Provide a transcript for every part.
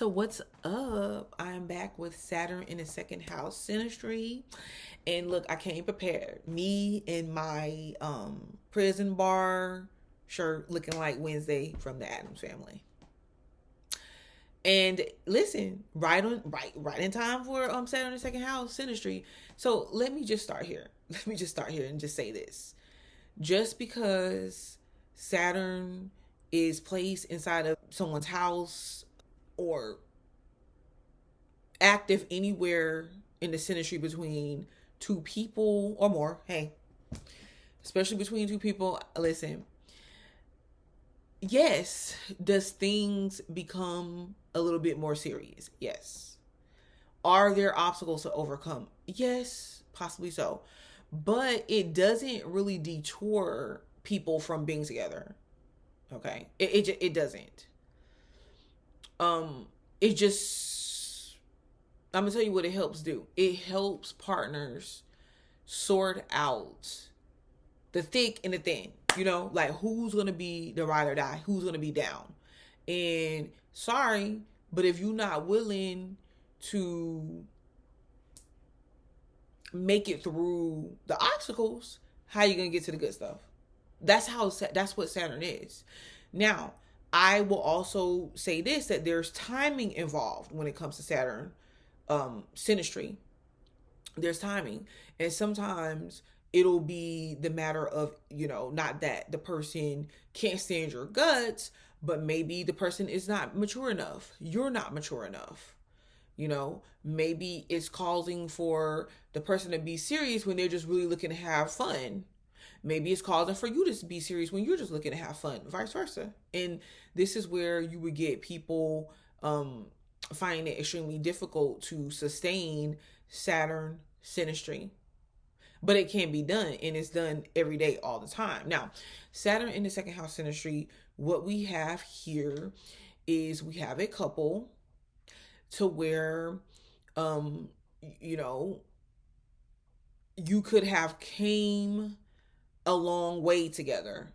So what's up? I'm back with Saturn in the second house synastry. And look, I came prepared. Me in my prison bar shirt looking like Wednesday from the Addams family. And listen, right in time for Saturn in the second house synastry. So let me just start here. Let me just start here and just say this. Just because Saturn is placed inside of someone's house or active anywhere in the synastry between two people or more. Hey, especially between two people. Listen, yes, does things become a little bit more serious? Yes. Are there obstacles to overcome? Yes, possibly so. But it doesn't really detour people from being together. Okay, it doesn't. It just I'm gonna tell you what it helps do. It helps partners sort out the thick and the thin. You know, like who's gonna be the ride or die, who's gonna be down. And sorry, but if you're not willing to make it through the obstacles, how are you gonna get to the good stuff? That's what Saturn is. Now, I will also say this, that there's timing involved when it comes to Saturn synastry. There's timing, and sometimes it'll be the matter of, not that the person can't stand your guts, but maybe the person is not mature enough, you're not mature enough. Maybe it's causing for the person to be serious when they're just really looking to have fun. Maybe it's causing for you to be serious when you're just looking to have fun, vice versa. And this is where you would get people finding it extremely difficult to sustain Saturn synastry. But it can be done, and it's done every day, all the time. Now, Saturn in the second house synastry, what we have here is we have a couple to where, um, you know, you could have came a long way together.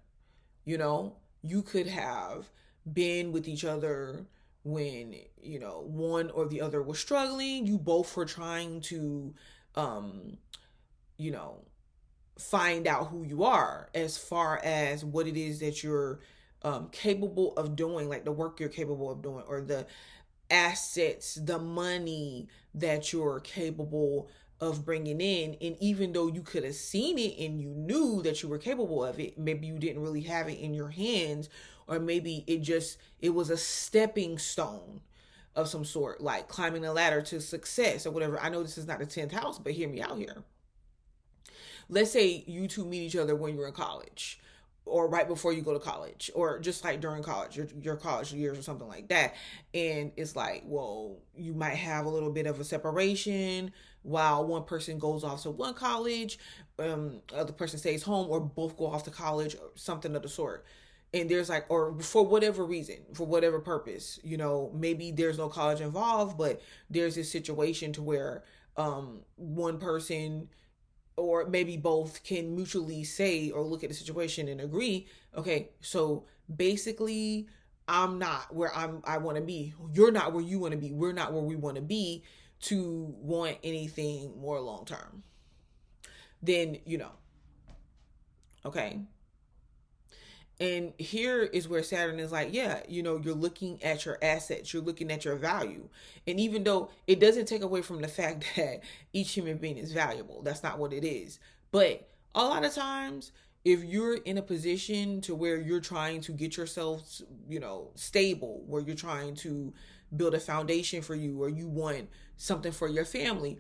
You could have been with each other when, one or the other was struggling. You both were trying to, you know, find out who you are as far as what it is that you're capable of doing, like the work you're capable of doing, or the assets, the money that you're capable of bringing in. And even though you could have seen it and you knew that you were capable of it, maybe you didn't really have it in your hands, or maybe it was a stepping stone of some sort, like climbing a ladder to success or whatever. I know this is not the 10th house, but hear me out here. Let's say you two meet each other when you're in college, or right before you go to college, or just like during college, your college years or something like that. And it's like, well, you might have a little bit of a separation while one person goes off to one college, other person stays home, or both go off to college, or something of the sort. And there's like, or for whatever reason, for whatever purpose, maybe there's no college involved, but there's this situation to where one person, or maybe both, can mutually say or look at the situation and agree, okay, so basically I'm not where I want to be, you're not where you want to be, we're not where we want to be, to want anything more long term. Then, okay. And here is where Saturn is like, yeah, you're looking at your assets, you're looking at your value. And even though it doesn't take away from the fact that each human being is valuable, that's not what it is. But a lot of times, if you're in a position to where you're trying to get yourself, stable, where you're trying to build a foundation for you, or you want something for your family,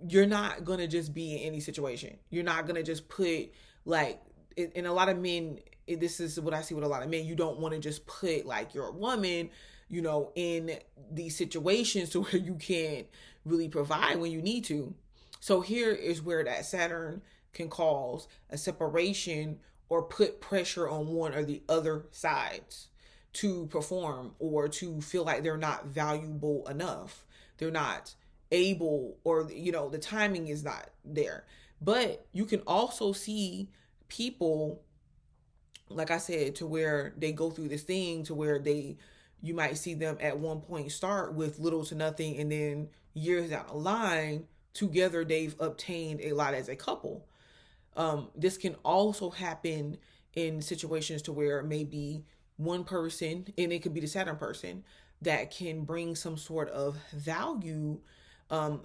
you're not going to just be in any situation. You're not going to just put, like, in a lot of men, this is what I see with a lot of men, you don't want to just put like your woman, in these situations to where you can't really provide when you need to. So here is where that Saturn can cause a separation, or put pressure on one or the other sides to perform, or to feel like they're not valuable enough. They're not able, or, the timing is not there. But you can also see people, like I said, to where they go through this thing to where they you might see them at one point start with little to nothing, and then years down the line, together they've obtained a lot as a couple. This can also happen in situations to where maybe one person, and it could be the Saturn person, that can bring some sort of value,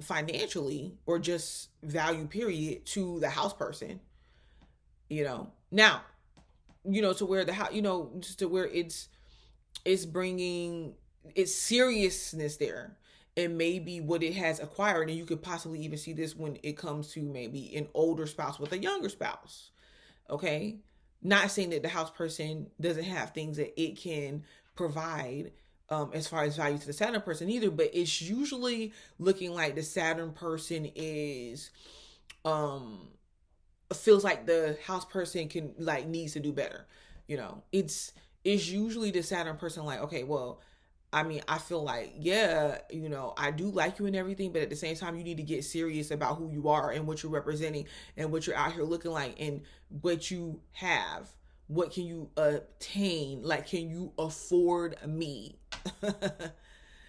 financially, or just value period, to the house person. Now, to where the house, just to where it's bringing its seriousness there, and maybe what it has acquired. And you could possibly even see this when it comes to maybe an older spouse with a younger spouse. Okay, not saying that the house person doesn't have things that it can provide, as far as value to the Saturn person either, but it's usually looking like the Saturn person is, feels like the house person can, like, needs to do better. It's usually the Saturn person, like, okay, well, I mean, I feel like, yeah, I do like you and everything, but at the same time, you need to get serious about who you are and what you're representing and what you're out here looking like and what you have. What can you attain? Like, can you afford me?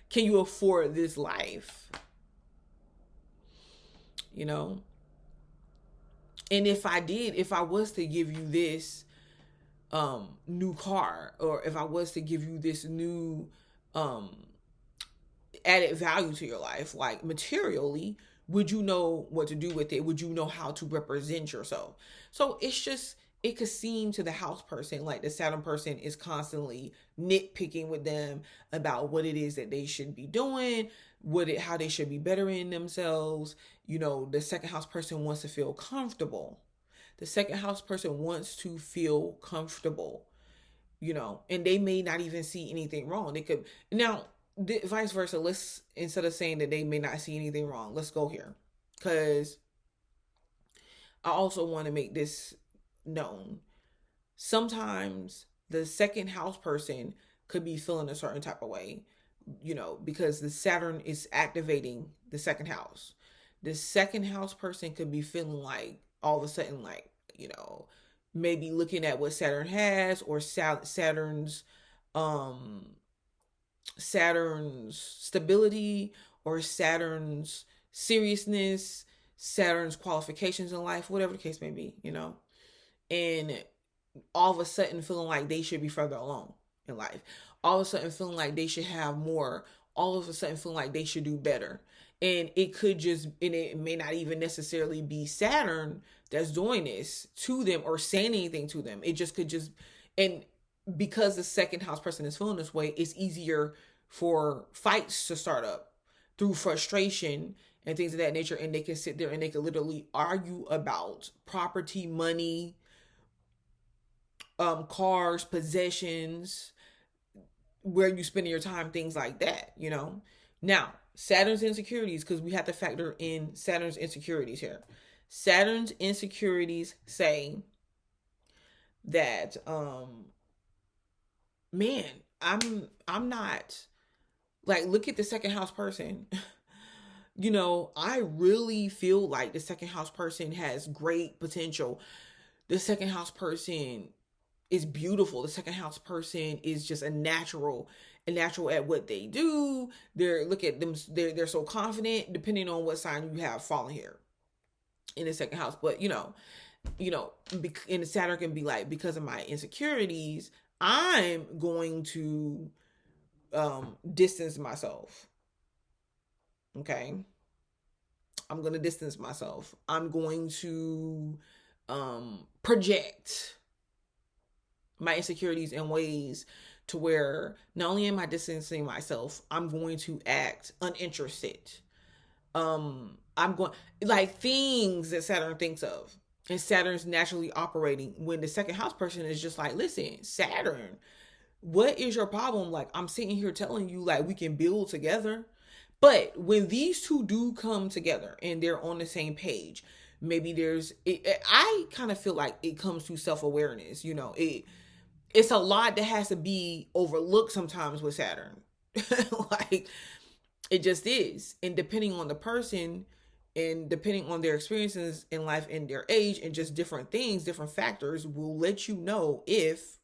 Can you afford this life? And if I was to give you this new car, or if I was to give you this new added value to your life, like materially, would you know what to do with it? Would you know how to represent yourself? So it could seem to the house person like the Saturn person is constantly nitpicking with them about what it is that they should be doing, how they should be bettering themselves. The second house person wants to feel comfortable. The second house person wants to feel comfortable, and they may not even see anything wrong. They could, now, vice versa. Let's, instead of saying that they may not see anything wrong, let's go here, because I also want to make this known. Sometimes the second house person could be feeling a certain type of way, because the Saturn is activating the second house. The second house person could be feeling like, all of a sudden, like, maybe looking at what Saturn has, or Saturn's stability, or Saturn's seriousness, Saturn's qualifications in life, whatever the case may be, and all of a sudden feeling like they should be further along in life, all of a sudden feeling like they should have more, all of a sudden feeling like they should do better. And it may not even necessarily be Saturn that's doing this to them or saying anything to them. It just could and because the second house person is feeling this way, it's easier for fights to start up through frustration and things of that nature. And they can sit there and they can literally argue about property, money, cars, possessions, where you spending your time, things like that, Now, Saturn's insecurities, because we have to factor in Saturn's insecurities here. Saturn's insecurities say that, man, I'm not, like, look at the second house person. I really feel like the second house person has great potential. The second house person is beautiful. The second house person is just a natural at what they do. Look at them. They're so confident, depending on what sign you have falling here in the second house. But and the Saturn can be like, because of my insecurities, I'm going to distance myself. Okay, I'm going to distance myself. I'm going to project my insecurities in ways to where not only am I distancing myself, I'm going to act uninterested. I'm going, like, things that Saturn thinks of, and Saturn's naturally operating, when the second house person is just like, listen, Saturn, what is your problem? Like, I'm sitting here telling you, like, we can build together. But when these two do come together and they're on the same page, maybe I kind of feel like it comes to self-awareness. It's a lot that has to be overlooked sometimes with Saturn. Like, it just is. And depending on the person and depending on their experiences in life and their age and just different things, different factors will let you know if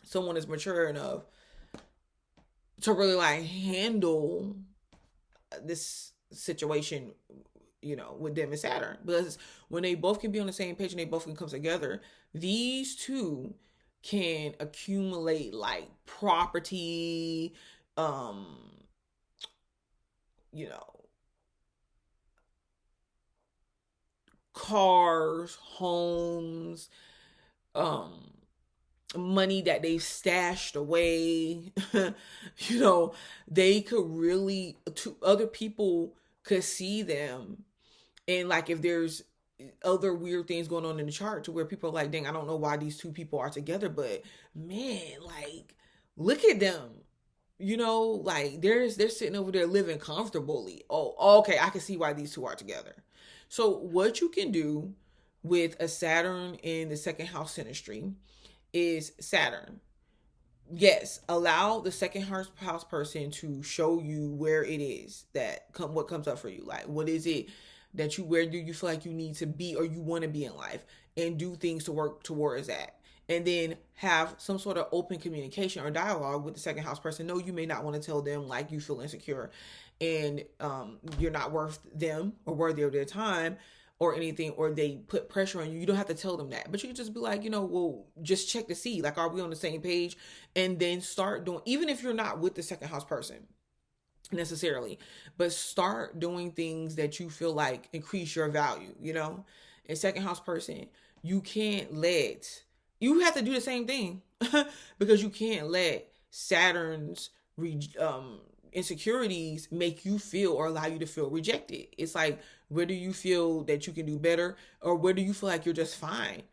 someone is mature enough to really like handle this situation, with them and Saturn. Because when they both can be on the same page and they both can come together, these two can accumulate like property, um, you know, cars, homes, um, money that they've stashed away. you know, they could really, to other people could see them. And like if there's other weird things going on in the chart to where people are like, dang, I don't know why these two people are together, but man, like, look at them. Like they're sitting over there living comfortably. Oh, okay, I can see why these two are together. So what you can do with a Saturn in the second house synastry is Saturn. Yes, allow the second house person to show you where it is what comes up for you. Like, what is it where do you feel like you need to be or you want to be in life, and do things to work towards that. And then have some sort of open communication or dialogue with the second house person. No, you may not want to tell them like you feel insecure and you're not worth them or worthy of their time or anything, or they put pressure on you. You don't have to tell them that, but you can just be like, well, just check to see, like, are we on the same page? And then start doing, even if you're not with the second house person necessarily, but start doing things that you feel like increase your value. And second house person, you have to do the same thing because you can't let Saturn's insecurities make you feel or allow you to feel rejected. It's like, where do you feel that you can do better, or where do you feel like you're just fine?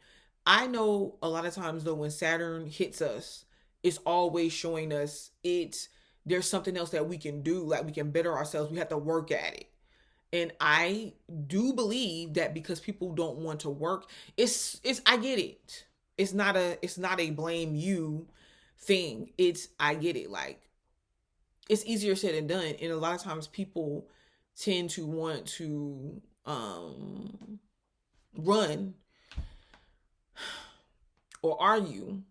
I know a lot of times though, when Saturn hits us, it's always showing us there's something else that we can do, like we can better ourselves. We have to work at it. And I do believe that because people don't want to work, I get it. It's not a blame you thing. I get it. Like, it's easier said than done. And a lot of times people tend to want to run or argue.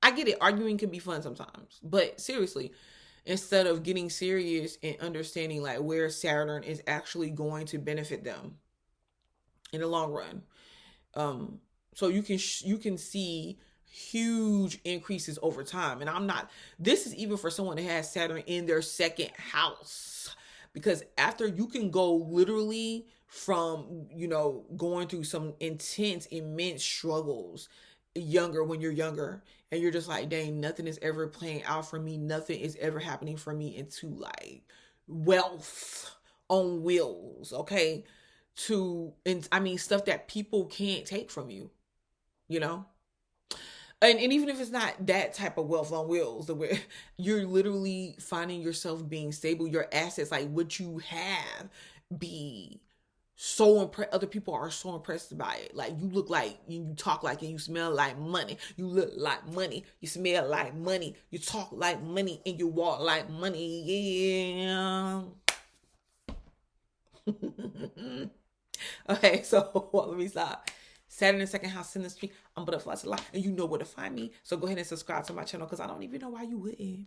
I get it. Arguing can be fun sometimes. But seriously, instead of getting serious and understanding like where Saturn is actually going to benefit them in the long run. So you can see huge increases over time. And this is even for someone that has Saturn in their second house, because after you can go literally from, going through some intense, immense struggles when you're younger, and you're just like, dang, nothing is ever playing out for me. Nothing is ever happening for me, into like wealth on wheels. Okay. Stuff that people can't take from you, and even if it's not that type of wealth on wheels, where you're literally finding yourself being stable, your assets, like what you have, be so impressed. Other people are so impressed by it. Like, you look like, you talk like, and you smell like money. You look like money. You smell like money. You talk like money, and you walk like money. Yeah. Okay, so let me stop. Saturn in second house synastry. I'm Butterflies a lot, and you know where to find me. So go ahead and subscribe to my channel, because I don't even know why you wouldn't.